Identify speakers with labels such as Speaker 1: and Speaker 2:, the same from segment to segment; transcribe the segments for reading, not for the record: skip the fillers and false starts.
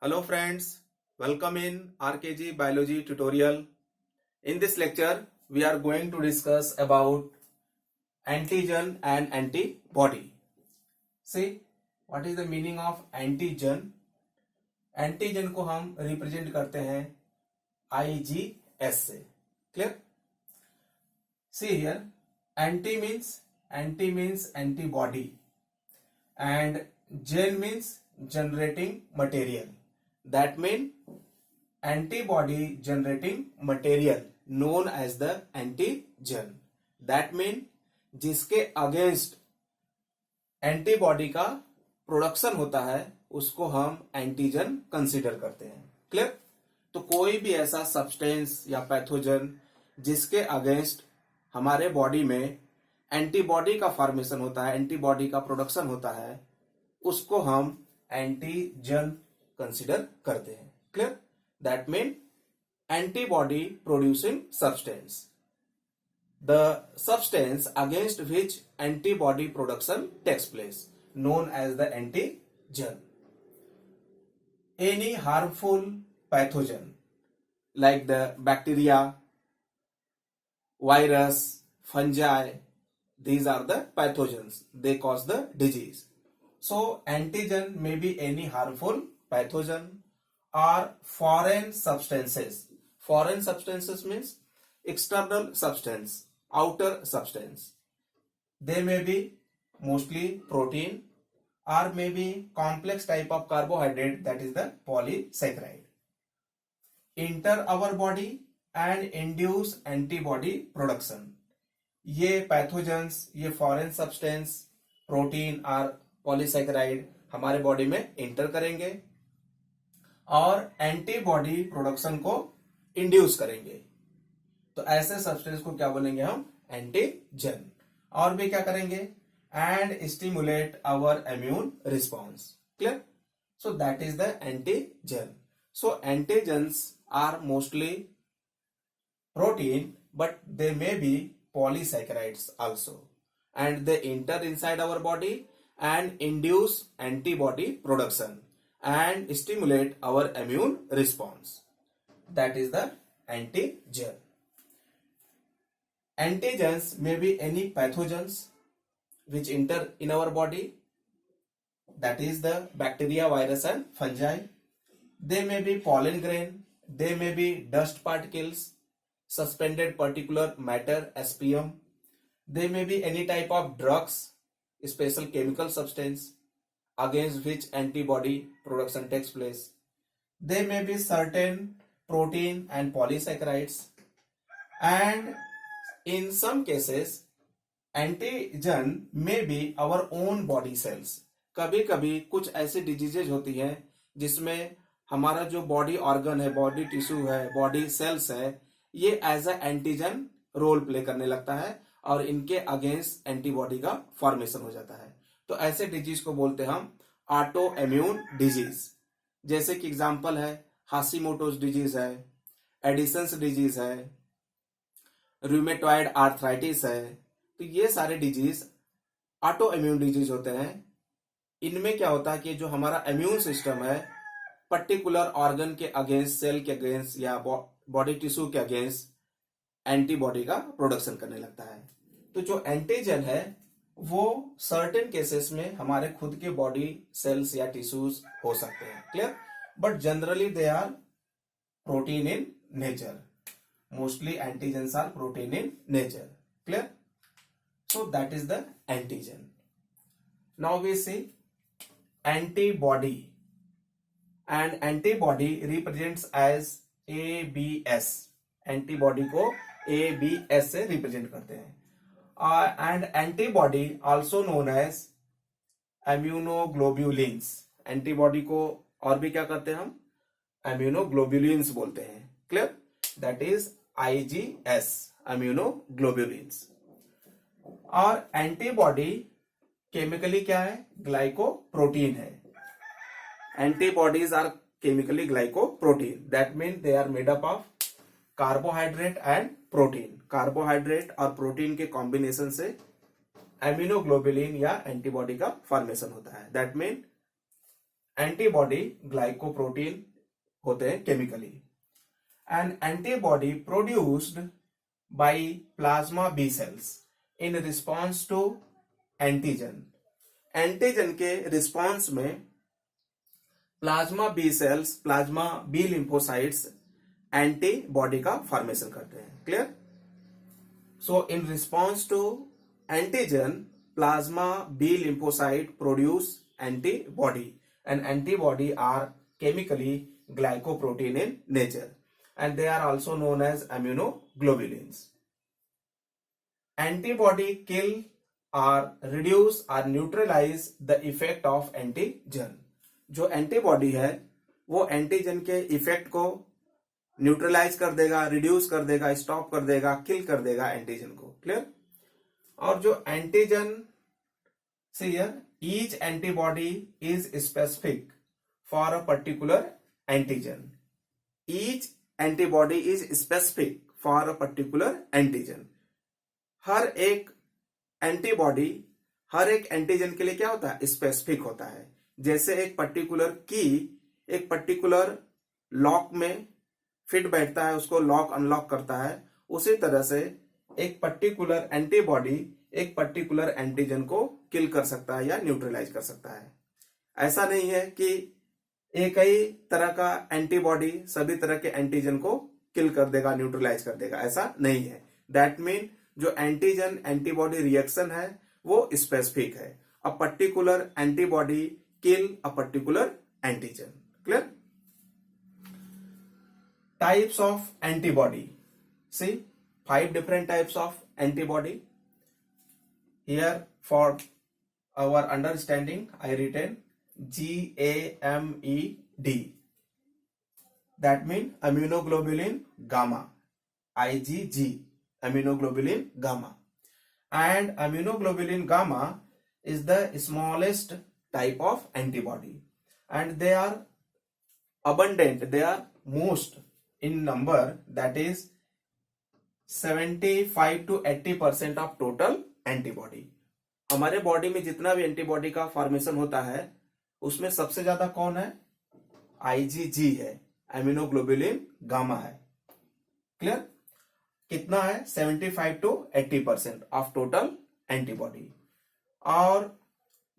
Speaker 1: Hello friends, welcome in RKG Biology tutorial. In this lecture, we are going to discuss about antigen and antibody. See, what is the meaning of antigen? Antigen को हम represent करते हैं IgS से. Clear? See here, anti means antibody and gen means generating material. That means antibody generating material known as the antigen. That means जिसके against antibody का production होता है उसको हम एंटीजन कंसीडर करते हैं. क्लियर? तो कोई भी ऐसा सब्सटेंस या पैथोजन जिसके अगेंस्ट हमारे बॉडी में एंटीबॉडी का फॉर्मेशन होता है, एंटीबॉडी का प्रोडक्शन होता है, उसको हम एंटीजन कंसीडर करते हैं. Clear? That mean antibody producing substance, the substance against which antibody production takes place, known as the antigen. Any harmful pathogen like the bacteria, virus, fungi, these are the pathogens. They cause the disease. So antigen may be any harmful pathogen or foreign substances. Foreign substances means external substance, outer substance. They may be mostly protein or maybe complex type of carbohydrate, that is the polysaccharide. Enter our body and induce antibody production. ये pathogens, ये foreign substance, protein और polysaccharide हमारे body में inter करेंगे और antibody production को induce करेंगे. तो ऐसे सब्सटेंस को क्या बोलेंगे हम? एंटीजन. और भी क्या करेंगे? And stimulate our immune response. Clear? So that is the antigen. So antigens are mostly protein but they may be polysaccharides also, and they enter inside our body and induce antibody production and stimulate our immune response. That is the antigen. Antigens may be any pathogens which enter in our body, that is the bacteria, virus and fungi. They may be pollen grain, they may be dust particles, suspended particulate matter SPM. They may be any type of drugs, special chemical substance against which antibody production takes place. They may be certain protein and polysaccharides, and in some cases antigen may be our own body cells. कभी कभी कुछ ऐसी diseases होती हैं जिसमें हमारा जो body organ है, बॉडी टिश्यू है, बॉडी सेल्स है, ये as a antigen role play करने लगता है और इनके अगेंस्ट एंटीबॉडी का फॉर्मेशन हो जाता है. तो ऐसे डिजीज को बोलते हैं हम ऑटो इम्यून डिजीज. जैसे कि एग्जांपल है हाशिमोटोस डिजीज है, एडिसन्स डिजीज है, रूमेटॉइड आर्थराइटिस है. तो ये सारे डिजीज ऑटो इम्यून डिजीज होते हैं. इनमें क्या होता है कि जो हमारा इम्यून सिस्टम है पर्टिकुलर ऑर्गन के अगेंस्ट, सेल के अगेंस्ट या बॉडी टिश्यू के अगेंस्ट एंटीबॉडी का प्रोडक्शन करने लगता है. तो जो एंटीजन है वो सर्टेन केसेस में हमारे खुद के बॉडी सेल्स या टिश्यूज हो सकते हैं. Clear? But generally they are protein in nature. Mostly antigens are protein in nature. Clear? So that is the antigen. Now we see antibody. And antibody represents as ABS. Antibody को ABS से represent करते हैं. And antibody also known as immunoglobulins. Antibody को और भी क्या करते हैं हम? इम्यूनोग्लोब्युलिन्स बोलते हैं. क्लियर? That is IgS, इम्यूनोग्लोब्युलिन्स. और एंटीबॉडी केमिकली क्या है? ग्लाइकोप्रोटीन है. Antibodies are chemically glycoprotein. That means they are made up of carbohydrate and protein. Carbohydrate और प्रोटीन के कॉम्बिनेशन से एमिनोग्लोबुलिन या एंटीबॉडी का फॉर्मेशन होता है. दैट मीन एंटीबॉडी ग्लाइकोप्रोटीन होते हैं chemically. And antibody produced by plasma B cells in response to antigen. Antigen के रिस्पॉन्स में plasma B cells, plasma B lymphocytes antibody का फॉर्मेशन करते हैं. Clear? So in response to antigen, plasma B lymphocyte produce antibody, and antibody are chemically glycoprotein in nature, and they are also known as immunoglobulins. Antibody kill or reduce or neutralize the effect of antigen. जो antibody है वो antigen के effect को neutralise कर देगा, reduce कर देगा, stop कर देगा, किल कर देगा एंटीजन को. क्लियर? और जो एंटीजन से each antibody is specific for a particular antigen. Each antibody is specific for a particular antigen. हर एक एंटीबॉडी हर एक एंटीजन के लिए क्या होता है? स्पेसिफिक होता है. जैसे एक पर्टिकुलर की एक पर्टिकुलर लॉक में फिट बैठता है, उसको लॉक अनलॉक करता है, उसी तरह से एक पर्टिकुलर एंटीबॉडी एक पर्टिकुलर एंटीजन को किल कर सकता है या न्यूट्रलाइज कर सकता है. ऐसा नहीं है कि एक ही तरह का एंटीबॉडी सभी तरह के एंटीजन को किल कर देगा, न्यूट्रलाइज कर देगा. ऐसा नहीं है. दैट मीन जो एंटीजन एंटीबॉडी रिएक्शन है वो स्पेसिफिक है. A particular antibody kill a particular antigen. Clear? Types of antibody. See, 5 different types of antibody. Here for our understanding, I written GAMED. That means immunoglobulin gamma. IgG, immunoglobulin gamma. And immunoglobulin gamma is the smallest type of antibody. And they are abundant, they are most in number, that is 75 to 80% of total antibody. हमारे body में जितना भी antibody का formation होता है उसमें सबसे ज्यादा कौन है? IgG है, इम्यूनोग्लोबुलिन गामा है. क्लियर? कितना है? 75 to 80% ऑफ टोटल एंटीबॉडी. और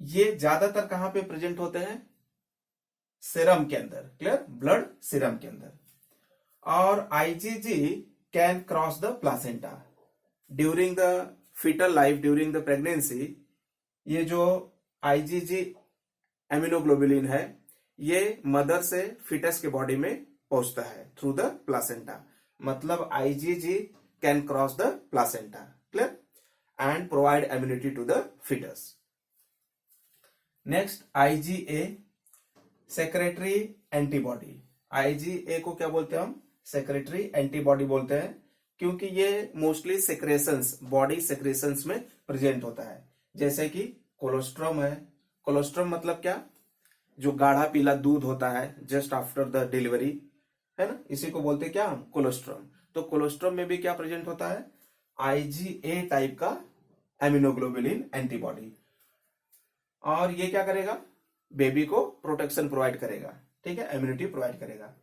Speaker 1: ये ज्यादातर कहां पे प्रेजेंट होते हैं? सीरम के अंदर. क्लियर? ब्लड सीरम के अंदर. और IgG can cross the placenta during the foetal life, during the pregnancy. ये जो IgG एम्यूनोग्लोबुलिन है ये मदर से फीटस के बॉडी में पहुंचता है थ्रू द प्लासेंटा. मतलब IgG can cross the placenta. Clear? And provide immunity to the foetus. Next IgA, secretory antibody. IgA को क्या बोलते हैं हम? सेक्रेटरी एंटीबॉडी बोलते हैं, क्योंकि ये मोस्टली सेक्रेशंस, बॉडी सेक्रेशंस में प्रेजेंट होता है. जैसे कि कोलोस्ट्रम है. कोलोस्ट्रम मतलब क्या? जो गाढ़ा पीला दूध होता है जस्ट आफ्टर द डिलीवरी, है ना, इसी को बोलते हैं क्या हम? कोलोस्ट्रम. तो कोलोस्ट्रम में भी क्या प्रेजेंट होता है? IgA टाइप का एम्यूनोग्लोबुलिन एंटीबॉडी. और ये क्या करेगा? बेबी को प्रोटेक्शन प्रोवाइड करेगा. ठीक है, इम्यूनिटी प्रोवाइड करेगा.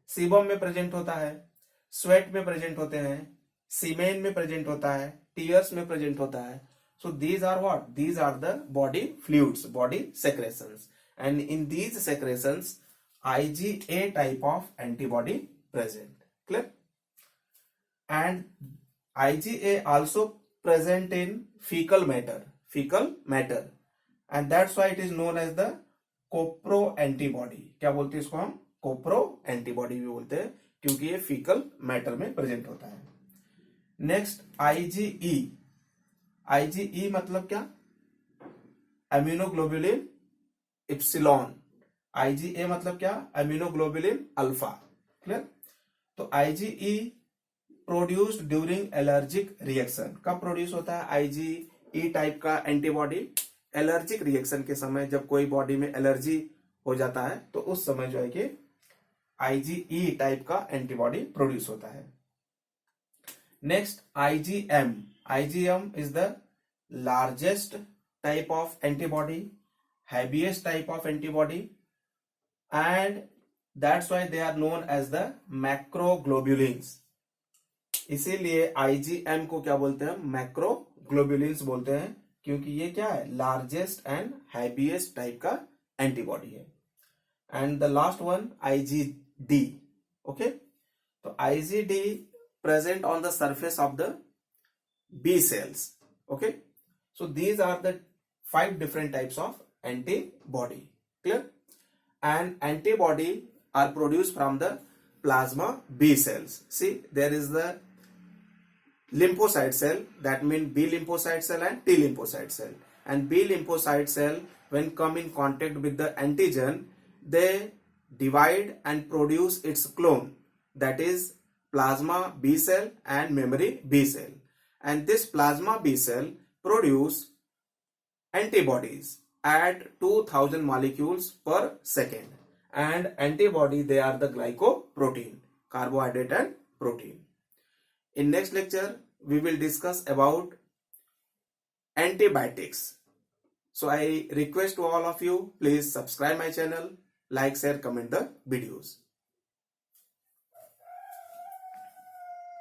Speaker 1: सीबम में प्रेजेंट होता है, स्वेट में प्रेजेंट होते हैं, सीमेन में प्रेजेंट होता है, टीयर्स में प्रेजेंट होता है. So these are what? These are the body fluids, body secretions. And in these secretions IgA type of antibody present. Clear? And IgA also present in fecal matter, and that's why it is known as the coproantibody. क्या बोलते हैं इसको हम? कोप्रो antibody भी बोलते हैं, क्योंकि ये फीकल मैटर में प्रेजेंट होता है. Next IgE. IgE मतलब क्या? Immunoglobulin epsilon. IgA मतलब क्या? Immunoglobulin alpha. क्लियर? तो IgE produced during allergic reaction. कब प्रोड्यूस होता है IgE टाइप का एंटीबॉडी? एलर्जिक रिएक्शन के समय, जब कोई बॉडी में एलर्जी हो जाता है तो उस समय जो है कि IgE टाइप का एंटीबॉडी प्रोड्यूस होता है. Next IgM. IgM is the largest type of antibody, heaviest type of antibody, and that's why they are known as the macroglobulins. इसीलिए IgM को क्या बोलते हैं, मैक्रोग्लोब्युलिन्स बोलते हैं, क्योंकि ये क्या है, लार्जेस्ट एंड हैवीएस्ट टाइप का एंटीबॉडी है. And the last one IgD. Okay, तो IgD present on the surface of the B cells. Okay, so these are the 5 different types of antibody. Clear? And antibody are produced from the plasma B cells. See, there is the lymphocyte cell, that means B lymphocyte cell and T lymphocyte cell. And B lymphocyte cell, when come in contact with the antigen, they divide and produce its clone, that is plasma B cell and memory B cell. And this plasma B cell produce antibodies at 2000 molecules per second. And antibody, they are the glycoprotein, carbohydrate and protein. In next lecture, we will discuss about antibiotics. So I request to all of you, please subscribe my channel, like, share, comment the videos.